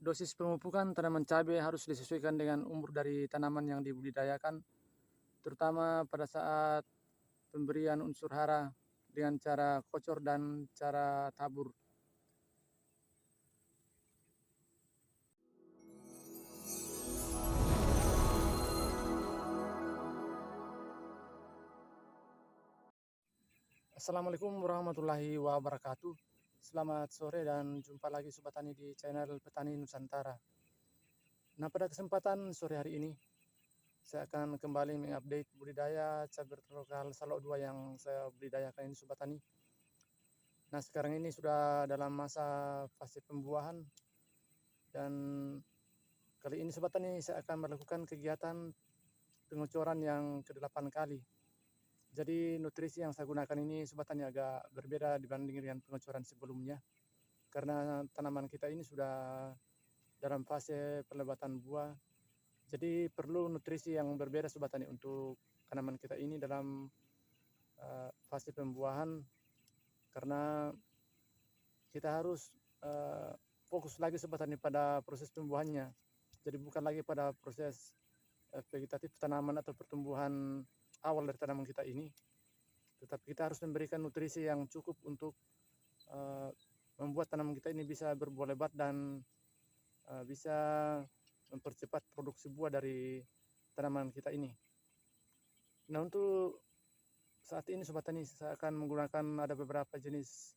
dosis pemupukan tanaman cabai harus disesuaikan dengan umur dari tanaman yang dibudidayakan, terutama pada saat pemberian unsur hara dengan cara kocor dan cara tabur. Assalamualaikum warahmatullahi wabarakatuh. Selamat sore dan jumpa lagi Sobat Tani di channel Petani Nusantara. Nah, pada kesempatan sore hari ini saya akan kembali mengupdate budidaya cabai lokal Salok 2 yang saya budidayakan ini Sobat Tani. Nah, sekarang ini sudah dalam masa fase pembuahan dan kali ini Sobat Tani saya akan melakukan kegiatan pengocoran yang ke-8 kali. Jadi nutrisi yang saya gunakan ini Sobat Tani agak berbeda dibanding dengan pengocoran sebelumnya. Karena tanaman kita ini sudah dalam fase pelebatan buah. Jadi perlu nutrisi yang berbeda Sobat Tani untuk tanaman kita ini dalam fase pembuahan. Karena kita harus fokus lagi Sobat Tani pada proses pembuahannya. Jadi bukan lagi pada proses vegetatif tanaman atau pertumbuhan awal dari tanaman kita ini, tetapi kita harus memberikan nutrisi yang cukup untuk membuat tanaman kita ini bisa berbuah lebat dan bisa mempercepat produksi buah dari tanaman kita ini. Nah, untuk saat ini Sobat Tani saya akan menggunakan ada beberapa jenis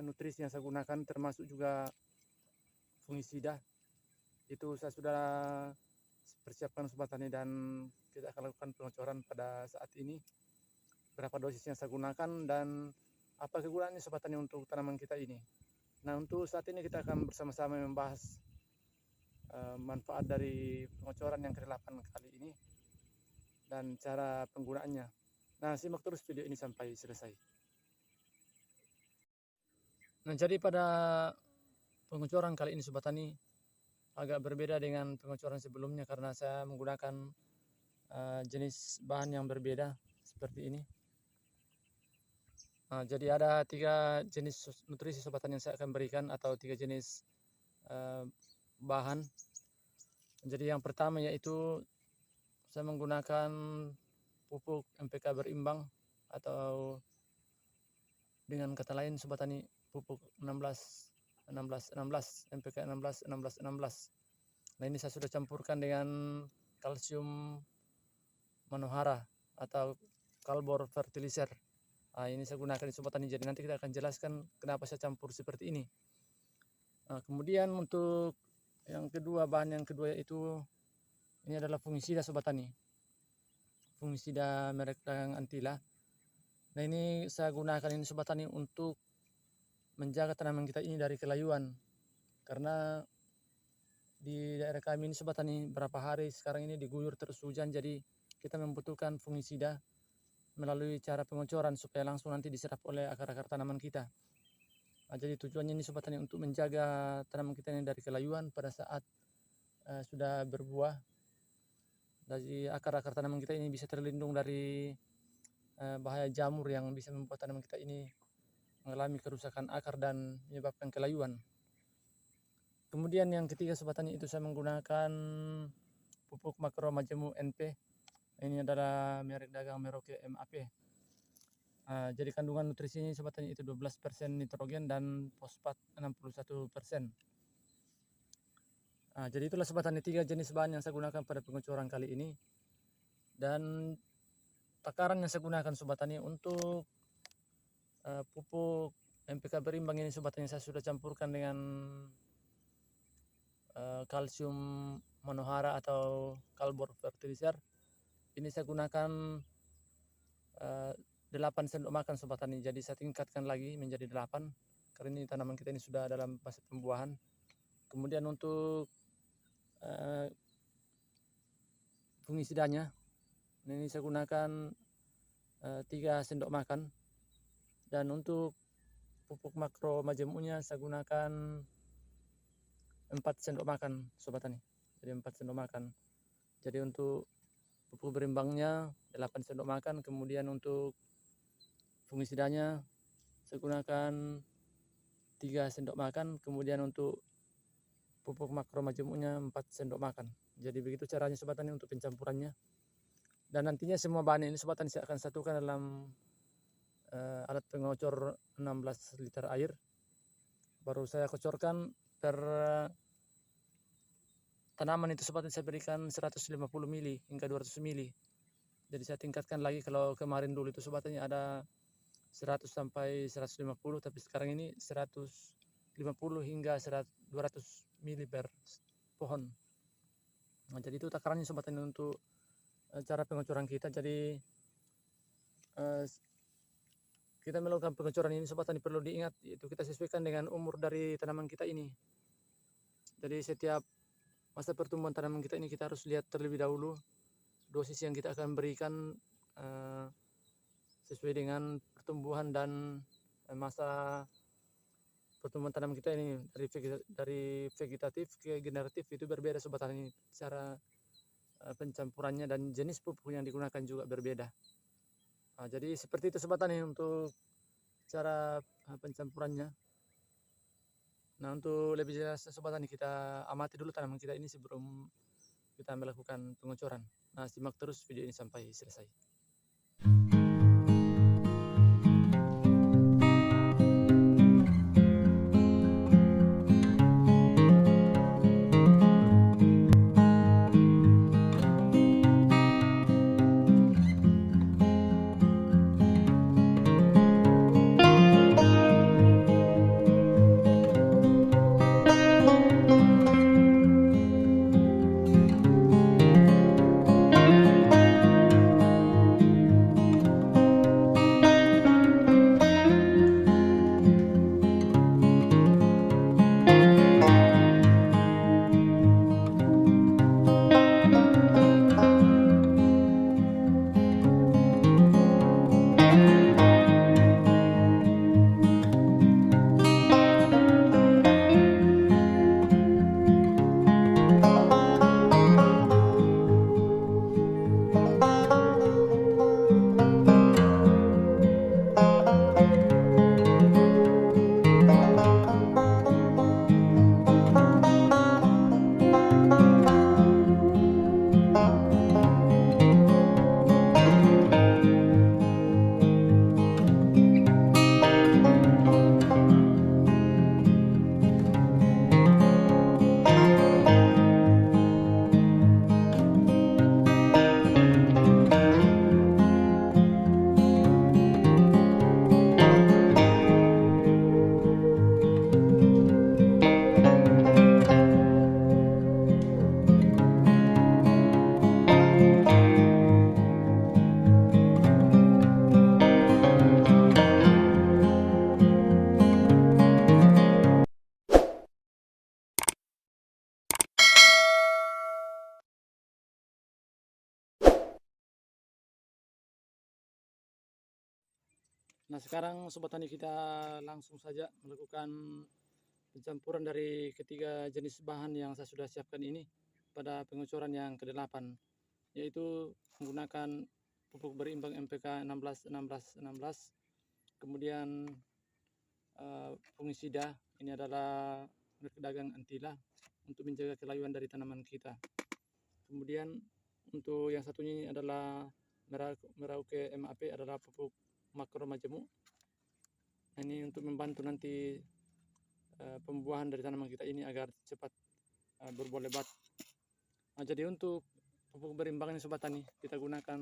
nutrisi yang saya gunakan, termasuk juga fungisida. Itu saya sudah persiapkan Sobat Tani dan kita akan lakukan pengocoran pada saat ini. Berapa dosis yang saya gunakan dan apa kegunaannya Sobat Tani untuk tanaman kita ini. Nah, untuk saat ini kita akan bersama-sama membahas manfaat dari pengocoran yang ke-8 kali ini dan cara penggunaannya. Nah, simak terus video ini sampai selesai. Nah, jadi pada pengocoran kali ini Sobat Tani agak berbeda dengan pengocoran sebelumnya karena saya menggunakan jenis bahan yang berbeda seperti ini. Nah, jadi ada 3 jenis nutrisi Sobat Tani yang saya akan berikan atau 3 jenis bahan. Jadi yang pertama yaitu saya menggunakan pupuk NPK berimbang atau dengan kata lain Sobat Tani pupuk 16 NPK 16. Nah, ini saya sudah campurkan dengan kalsium manohara atau Kalbor fertilizer. Nah, ini saya gunakan di Sobat Tani, jadi nanti kita akan jelaskan kenapa saya campur seperti ini. Nah, kemudian untuk yang kedua, bahan yang kedua yaitu ini adalah fungisida Sobat Tani. Fungisida merek dagang Antila. Nah, ini saya gunakan ini Sobat Tani untuk menjaga tanaman kita ini dari kelayuan. Karena di daerah kami ini Sobat Tani berapa hari sekarang ini diguyur terus hujan, jadi kita membutuhkan fungisida melalui cara pengocoran supaya langsung nanti diserap oleh akar-akar tanaman kita. Nah, jadi tujuannya ini Sobat Tani untuk menjaga tanaman kita ini dari kelayuan pada saat sudah berbuah. Jadi akar-akar tanaman kita ini bisa terlindung dari bahaya jamur yang bisa membuat tanaman kita ini mengalami kerusakan akar dan menyebabkan kelayuan. Kemudian yang ketiga Sobat Tani itu saya menggunakan pupuk makro majemuk NP. Ini adalah merek dagang Merauke MAP. Jadi kandungan nutrisinya Sobat Tani itu 12% nitrogen dan fosfat 61%. Jadi itulah Sobat Tani 3 jenis bahan yang saya gunakan pada pengocoran kali ini. Dan takaran yang saya gunakan Sobat Tani untuk pupuk NPK berimbang ini Sobat Tani saya sudah campurkan dengan kalsium manohara atau Kalbor fertilizer. Ini saya gunakan 8 sendok makan Sobat Tani. Jadi saya tingkatkan lagi menjadi 8 karena ini tanaman kita ini sudah dalam fase pembuahan. Kemudian untuk fungisidanya ini saya gunakan 3 sendok makan. Dan untuk pupuk makro majemuknya saya gunakan 4 sendok makan Sobat Tani. Jadi 4 sendok makan. Jadi untuk pupuk berimbangnya 8 sendok makan. Kemudian untuk fungisidanya saya gunakan 3 sendok makan. Kemudian untuk pupuk makro majemuknya 4 sendok makan. Jadi begitu caranya Sobat Tani untuk pencampurannya. Dan nantinya semua bahan ini Sobat Tani saya akan satukan dalam alat pengocor 16 liter air. Baru saya kocorkan per tanaman itu Sobat Tani saya berikan 150 mili hingga 200 mili. Jadi saya tingkatkan lagi, kalau kemarin dulu itu Sobat Tani ada 100 sampai 150, tapi sekarang ini 150 hingga 200 mili per pohon. Nah, jadi itu takarannya Sobat Tani untuk cara pengocoran kita. Jadi kita melakukan pengocoran ini Sobat Tani perlu diingat, yaitu kita sesuaikan dengan umur dari tanaman kita ini. Jadi setiap masa pertumbuhan tanaman kita ini kita harus lihat terlebih dahulu dosis yang kita akan berikan sesuai dengan pertumbuhan dan masa pertumbuhan tanaman kita ini. Dari vegetatif ke generatif itu berbeda Sobat Tani, cara pencampurannya dan jenis pupuk yang digunakan juga berbeda. Nah, jadi seperti itu Sobat Tani untuk cara pencampurannya. Nah, untuk lebih jelas Sobat Tani kita amati dulu tanaman kita ini sebelum kita melakukan pengocoran. Nah, simak terus video ini sampai selesai. Nah, sekarang Sobat Tani kita langsung saja melakukan pencampuran dari ketiga jenis bahan yang saya sudah siapkan ini pada pengocoran yang ke-8, yaitu menggunakan pupuk berimbang MPK 16-16-16, kemudian fungisida, ini adalah merek dagang Antila untuk menjaga kelayuan dari tanaman kita. Kemudian untuk yang satunya ini adalah Merauke MAP, adalah pupuk makro majemuk. Ini untuk membantu nanti pembuahan dari tanaman kita ini agar cepat berbuah lebat. Nah, jadi untuk pupuk berimbang ini Sobat Tani kita gunakan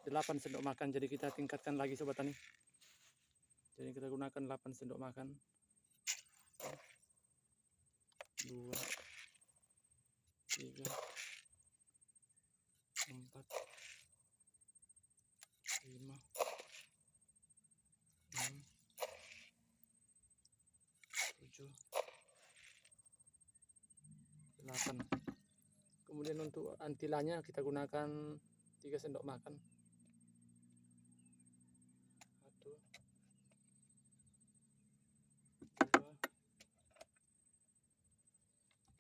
8 sendok makan. Jadi kita tingkatkan lagi Sobat Tani. Jadi kita gunakan 8 sendok makan. 2, 3, 4, 5, 6, 7, 8. Kemudian untuk antilanya kita gunakan 3 sendok makan. 1, 2,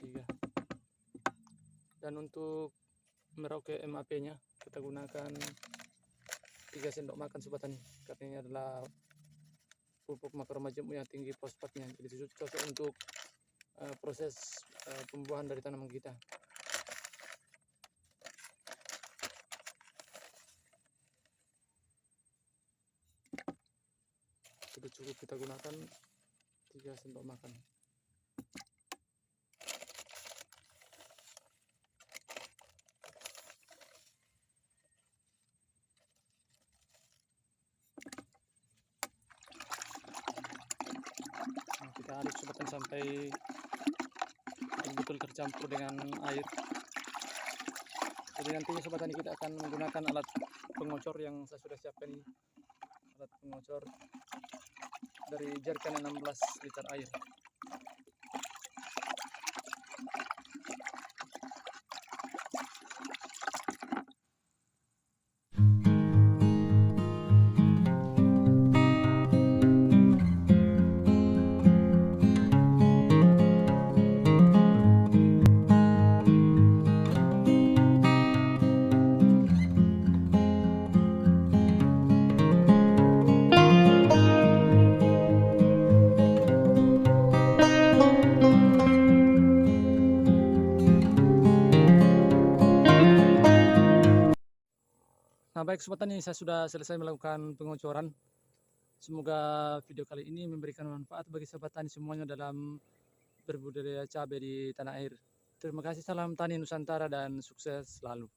3. Dan untuk Merauke MAP-nya kita gunakan 3 sendok makan Sobat Tani, karena ini adalah pupuk makro majemuk yang tinggi fosfatnya, jadi cocok untuk proses pembuahan dari tanaman kita. Sudah cukup kita gunakan 3 sendok makan. Nah, kita aduk sobat tani sampai betul-betul tercampur dengan air. Jadi nantinya sobat tani kita akan menggunakan alat pengocor yang saya sudah siapkan ini. Alat pengocor dari jerrycan 16 liter air. Nah, baik sobat tani, saya sudah selesai melakukan pengocoran. Semoga video kali ini memberikan manfaat bagi sobat tani semuanya dalam berbudidaya cabai di tanah air. Terima kasih, salam tani Nusantara dan sukses selalu.